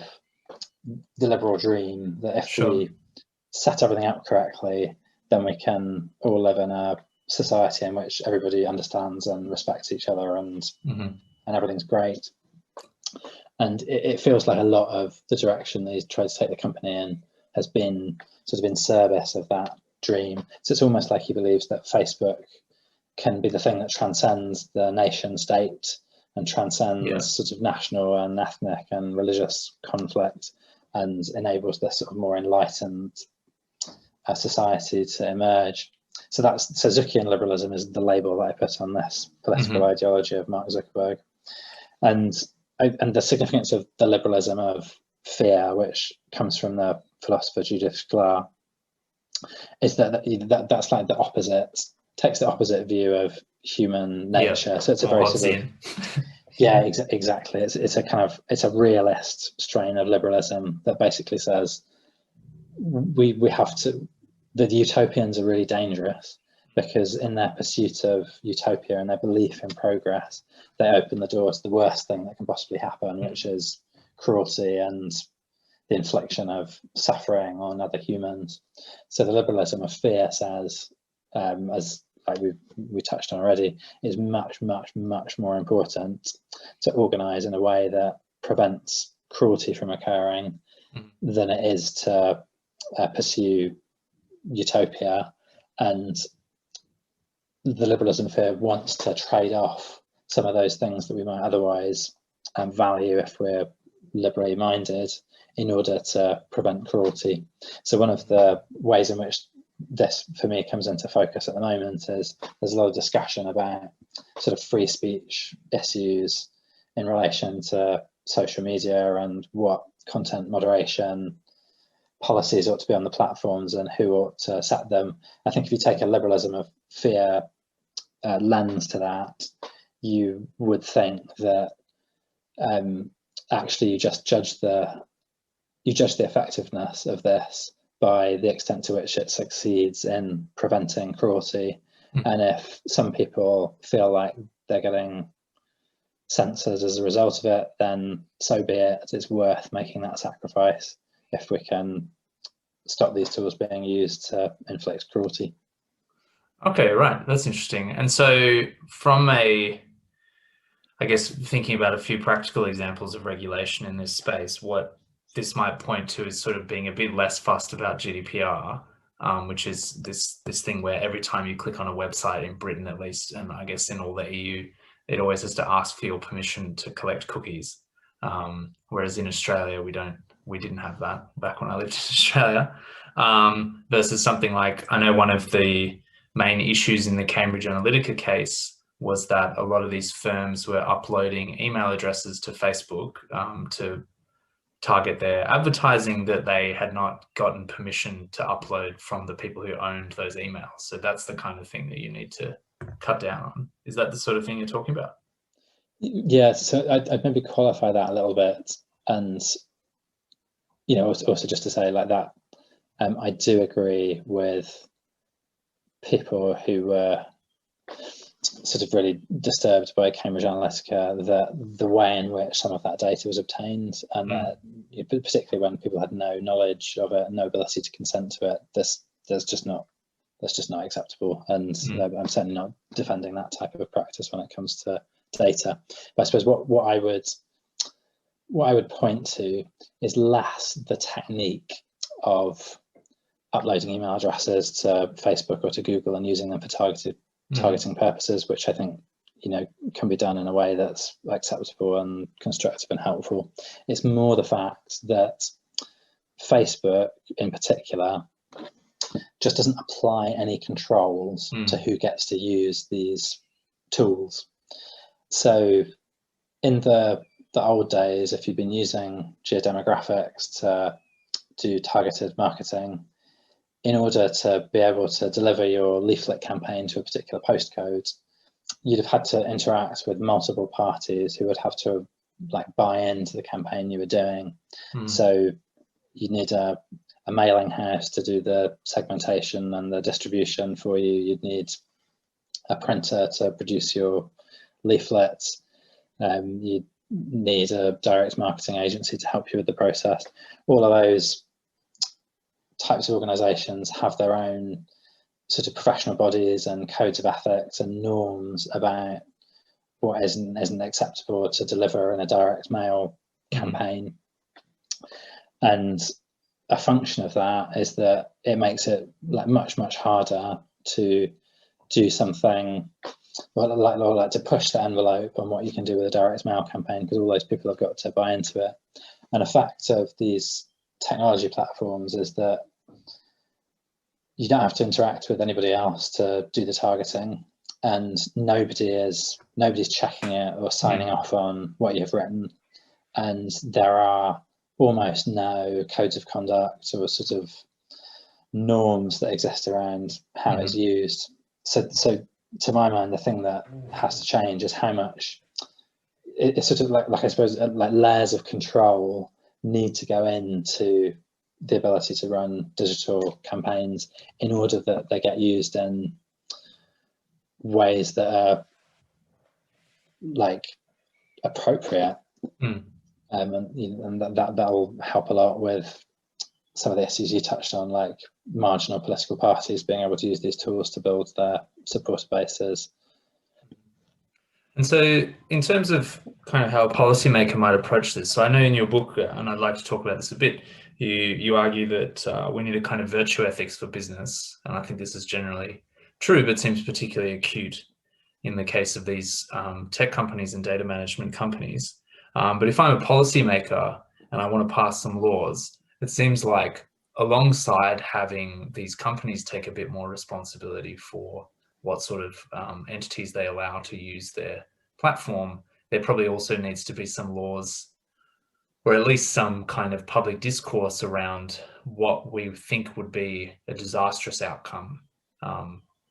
Speaker 5: the liberal dream, that if we set everything up correctly, then we can all live in a society in which everybody understands and respects each other, and everything's great. And it feels like a lot of the direction that he's tried to take the company in has been sort of in service of that dream. So it's almost like he believes that Facebook can be the thing that transcends the nation state and transcends sort of national and ethnic and religious conflict, and enables this sort of more enlightened society to emerge. So Zuckian liberalism is the label that I put on this political ideology of Mark Zuckerberg. And the significance of the liberalism of fear, which comes from the philosopher Judith Shklar, is that's like the opposite, takes the opposite view of human nature. So it's a very sort of exactly. It's a realist strain of liberalism that basically says we have to. The utopians are really dangerous, because in their pursuit of utopia and their belief in progress, they open the door to the worst thing that can possibly happen, which is cruelty and the infliction of suffering on other humans. So the liberalism of fear says, as like we touched on already, is much more important to organize in a way that prevents cruelty from occurring than it is to pursue utopia. And the liberalism of fear wants to trade off some of those things that we might otherwise value if we're liberally minded, in order to prevent cruelty. So one of the ways in which this, for me, comes into focus at the moment is there's a lot of discussion about sort of free speech issues in relation to social media and what content moderation policies ought to be on the platforms and who ought to set them. I think if you take a liberalism of fear lens to that, you would think that actually you just judge the effectiveness of this by the extent to which it succeeds in preventing cruelty. And if some people feel like they're getting censored as a result of it, then so be it. It's worth making that sacrifice if we can stop these tools being used to inflict cruelty.
Speaker 4: Okay, right. That's interesting. And so from I guess thinking about a few practical examples of regulation in this space, what this might point to is sort of being a bit less fussed about GDPR, which is this thing where every time you click on a website in Britain, at least, and I guess in all the EU, it always has to ask for your permission to collect cookies. Whereas in Australia, we didn't have that back when I lived in Australia. Versus something like, I know one of the main issues in the Cambridge Analytica case was that a lot of these firms were uploading email addresses to Facebook to target their advertising that they had not gotten permission to upload from the people who owned those emails. So that's the kind of thing that you need to cut down on. Is that the sort of thing you're talking about?
Speaker 5: Yeah, so I'd maybe qualify that a little bit, and also just to say like that, I do agree with people who were sort of really disturbed by Cambridge Analytica, that the way in which some of that data was obtained, and that particularly when people had no knowledge of it, no ability to consent to it, that's just not acceptable. And I'm certainly not defending that type of practice when it comes to data. But I suppose what I would point to is less the technique of uploading email addresses to Facebook or to Google and using them for targeting purposes, which I think can be done in a way that's acceptable and constructive and helpful. It's more the fact that Facebook in particular just doesn't apply any controls to who gets to use these tools. So in the old days, if you've been using Geodemographics to do targeted marketing, in order to be able to deliver your leaflet campaign to a particular postcode, you'd have had to interact with multiple parties who would have to like buy into the campaign you were doing. So you'd need a mailing house to do the segmentation and the distribution for you. You'd need a printer to produce your leaflets. You'd need a direct marketing agency to help you with the process. All of those types of organizations have their own sort of professional bodies and codes of ethics and norms about what isn't acceptable to deliver in a direct mail campaign. And a function of that is that it makes it like much harder to do something like to push the envelope on what you can do with a direct mail campaign, because all those people have got to buy into it. An effect of these technology platforms is that you don't have to interact with anybody else to do the targeting, and nobody's checking it or signing off on what you've written, and there are almost no codes of conduct or sort of norms that exist around how it's used. So to my mind, the thing that has to change is how much it's sort of like I suppose like layers of control need to go into the ability to run digital campaigns in order that they get used in ways that are like appropriate. And that'll help a lot with some of the issues you touched on, like marginal political parties being able to use these tools to build their supporter bases.
Speaker 4: And so in terms of kind of how a policymaker might approach this, so I know in your book, and I'd like to talk about this a bit, you argue that we need a kind of virtue ethics for business. And I think this is generally true, but seems particularly acute in the case of these tech companies and data management companies. But if I'm a policymaker and I want to pass some laws, it seems like alongside having these companies take a bit more responsibility for what sort of entities they allow to use their platform, there probably also needs to be some laws or at least some kind of public discourse around what we think would be a disastrous outcome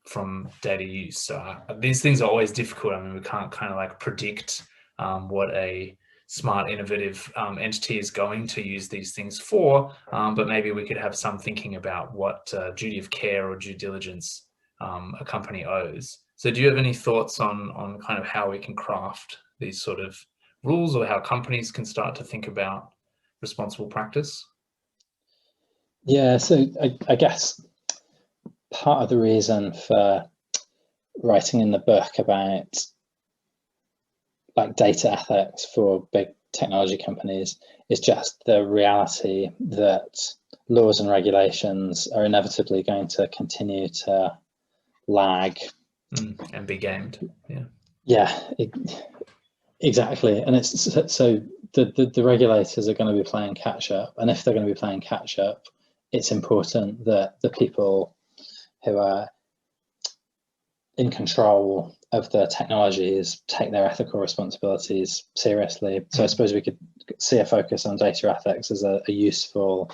Speaker 4: from data use. These things are always difficult. I mean, we can't kind of like predict what a smart, innovative entity is going to use these things for, but maybe we could have some thinking about what duty of care or due diligence a company owes. So do you have any thoughts on kind of how we can craft these sort of rules, or how companies can start to think about responsible practice?
Speaker 5: Yeah, so I guess part of the reason for writing in the book about like data ethics for big technology companies is just the reality that laws and regulations are inevitably going to continue to lag
Speaker 4: and be gamed.
Speaker 5: Exactly. And it's so the regulators are going to be playing catch up, and if they're going to be playing catch up, it's important that the people who are in control of the technologies take their ethical responsibilities seriously. So I suppose we could see a focus on data ethics as a useful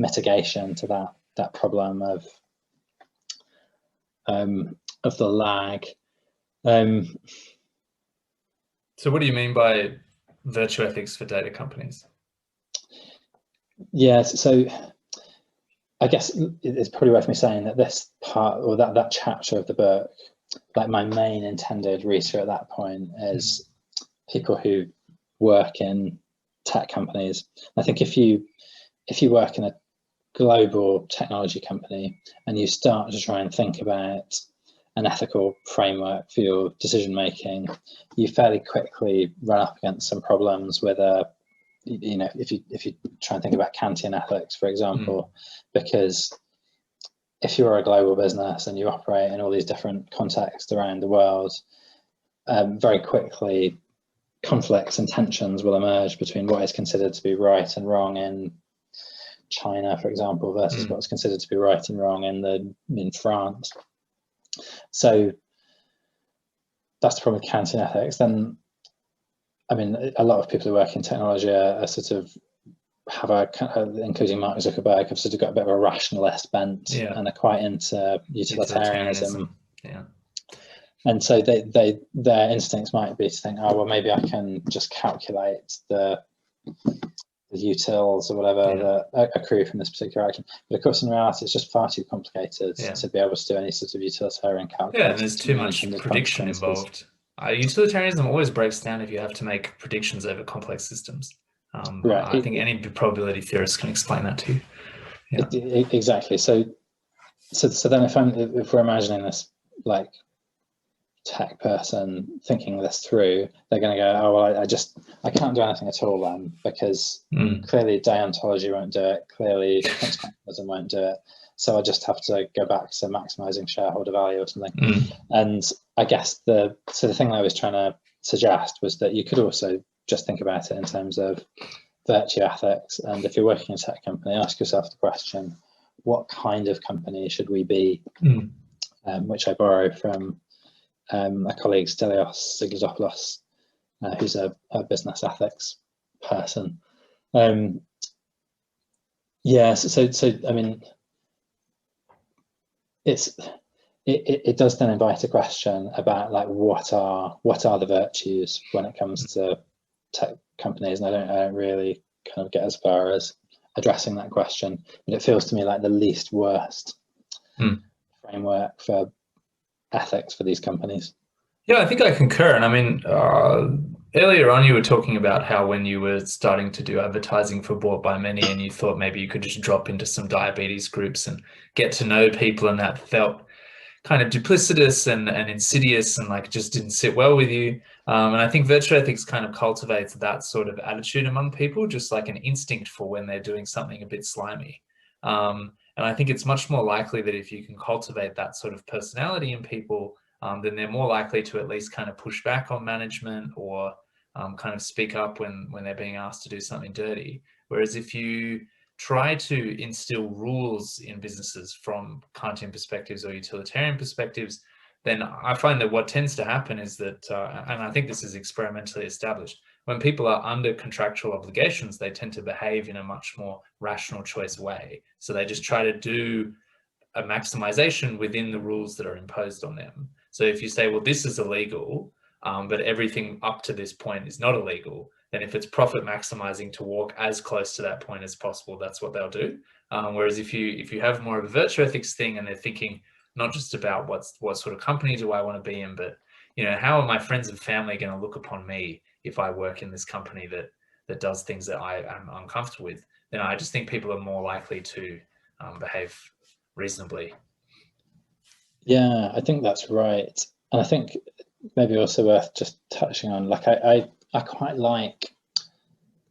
Speaker 5: mitigation to that problem of the lag.
Speaker 4: So what do you mean by virtue ethics for data companies?
Speaker 5: Yeah, so I guess it's probably worth me saying that this part, or that chapter of the book, like my main intended reader at that point is people who work in tech companies. I think if you work in a global technology company and you start to try and think about an ethical framework for your decision making, you fairly quickly run up against some problems with if you try and think about Kantian ethics, for example, because if you're a global business and you operate in all these different contexts around the world, very quickly conflicts and tensions will emerge between what is considered to be right and wrong in China, for example, versus what's considered to be right and wrong in France. So that's the problem with counting ethics. Then, I mean, a lot of people who work in technology are sort of have including Mark Zuckerberg, have sort of got a bit of a rationalist bent and are quite into utilitarianism.
Speaker 4: Yeah.
Speaker 5: And so their instincts might be to think, oh, well, maybe I can just calculate the utils or whatever that accrue from this particular action. But of course, in reality, it's just far too complicated to be able to do any sort of utilitarian calculation.
Speaker 4: Yeah, and there's too much prediction involved. Utilitarianism always breaks down if you have to make predictions over complex systems. Right. I think any probability theorist can explain that to you. Yeah.
Speaker 5: Exactly. So then if we're imagining this like tech person thinking this through, they're going to go, oh well, I can't do anything at all then, because clearly deontology won't do it, clearly consequentialism won't do it, so I just have to go back to maximizing shareholder value or something. And I guess the thing I was trying to suggest was that you could also just think about it in terms of virtue ethics, and if you're working in a tech company, ask yourself the question, what kind of company should we be? Which I borrow from a colleague, Stelios Sigladopoulos, who's a business ethics person. So I mean, it does then invite a question about like what are the virtues when it comes to tech companies, and I don't really kind of get as far as addressing that question, but it feels to me like the least worst framework for ethics for these companies.
Speaker 4: Yeah, I think I concur. And I mean, earlier on you were talking about how when you were starting to do advertising for Bought by Many, and you thought maybe you could just drop into some diabetes groups and get to know people, and that felt kind of duplicitous and insidious and like just didn't sit well with you. And I think virtue ethics kind of cultivates that sort of attitude among people, just like an instinct for when they're doing something a bit slimy. And I think it's much more likely that if you can cultivate that sort of personality in people, then they're more likely to at least kind of push back on management or kind of speak up when they're being asked to do something dirty. Whereas if you try to instill rules in businesses from Kantian perspectives or utilitarian perspectives, then I find that what tends to happen is that, and I think this is experimentally established, when people are under contractual obligations, they tend to behave in a much more rational choice way. So they just try to do a maximization within the rules that are imposed on them. So if you say, well, this is illegal, but everything up to this point is not illegal, then if it's profit maximizing to walk as close to that point as possible, that's what they'll do. Whereas if you have more of a virtue ethics thing, and they're thinking not just about what sort of company do I want to be in, but how are my friends and family going to look upon me if I work in this company that does things that I am uncomfortable with, then I just think people are more likely to behave reasonably.
Speaker 5: Yeah, I think that's right. And I think maybe also worth just touching on, like I quite like,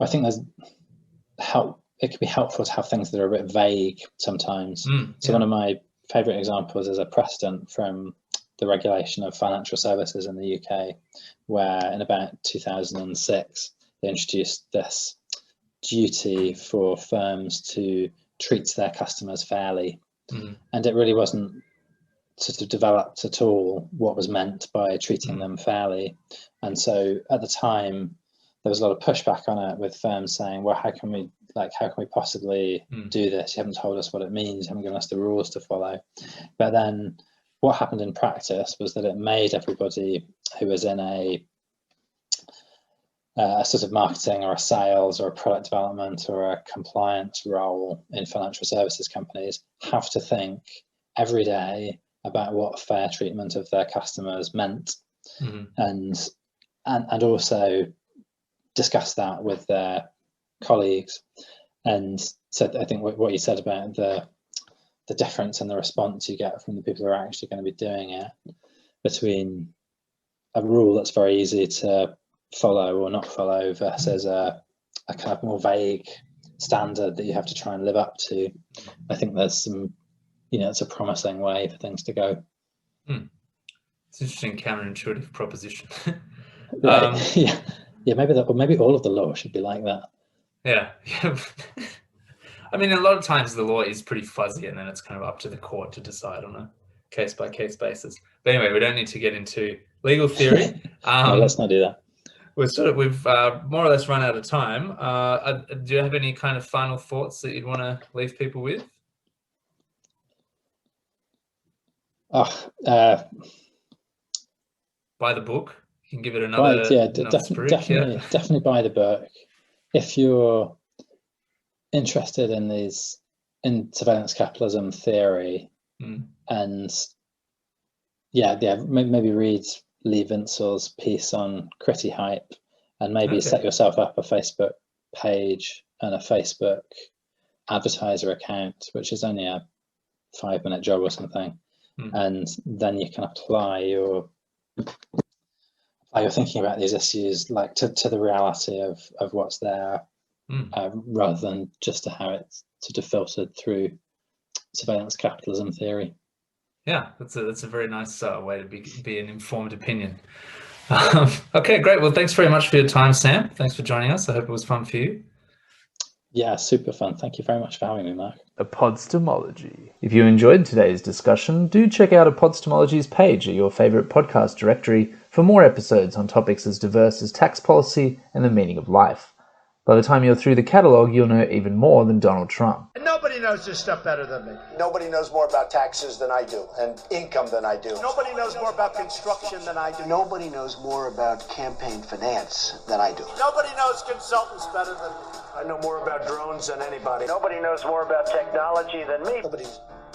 Speaker 5: I think it could be helpful to have things that are a bit vague sometimes. So one of my favorite examples is a precedent from the regulation of financial services in the UK, where in about 2006, they introduced this duty for firms to treat their customers fairly. And it really wasn't sort of developed at all what was meant by treating them fairly. And so at the time, there was a lot of pushback on it, with firms saying, well, how can we possibly do this? You haven't told us what it means, you haven't given us the rules to follow. But then what happened in practice was that it made everybody who was in a sort of marketing or a sales or a product development or a compliance role in financial services companies have to think every day about what fair treatment of their customers meant, and also discuss that with their colleagues. And so I think what you said about the difference in the response you get from the people who are actually going to be doing it, between a rule that's very easy to follow or not follow versus a kind of more vague standard that you have to try and live up to. I think there's some, it's a promising way for things to go.
Speaker 4: It's an interesting counterintuitive proposition.
Speaker 5: Right. Yeah, maybe all of the law should be like that.
Speaker 4: Yeah. I mean, a lot of times the law is pretty fuzzy, and then it's kind of up to the court to decide on a case-by-case basis. But anyway, we don't need to get into legal theory.
Speaker 5: No, let's not do that.
Speaker 4: We've more or less run out of time. Do you have any kind of final thoughts that you'd want to leave people with?
Speaker 5: Buy
Speaker 4: the book. You can give it another.
Speaker 5: Definitely buy the book. If you're interested in surveillance capitalism theory, and maybe read Lee Vincel's piece on Criti Hype, and maybe set yourself up a Facebook page and a Facebook advertiser account, which is only a 5-minute job or something, and then you can apply your thinking about these issues like to the reality of what's there, rather than just to how it's sort of filtered through surveillance capitalism theory.
Speaker 4: Yeah, that's a very nice way to be an informed opinion. Okay, great. Well, thanks very much for your time, Sam. Thanks for joining us. I hope it was fun for you.
Speaker 5: Yeah, super fun. Thank you very much for having me, Mark.
Speaker 1: ePODstemology. If you enjoyed today's discussion, do check out ePODstemology's page at your favorite podcast directory for more episodes on topics as diverse as tax policy and the meaning of life. By the time you're through the catalog, you'll know even more than Donald Trump.
Speaker 3: And nobody knows this stuff better than me. Nobody knows more about taxes than I do, and income than I do. Nobody knows more about construction than I do. Nobody knows more about campaign finance than I do. Nobody knows consultants better than me. I know more about drones than anybody. Nobody knows more about technology than me. Nobody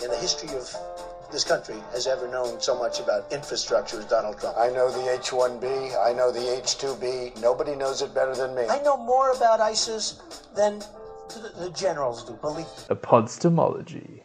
Speaker 3: in the history of this country has ever known so much about infrastructure as Donald Trump. I know the H-1B, I know the H-2B, nobody knows it better than me. I know more about ISIS than the generals do, believe me.
Speaker 1: ePODstemology.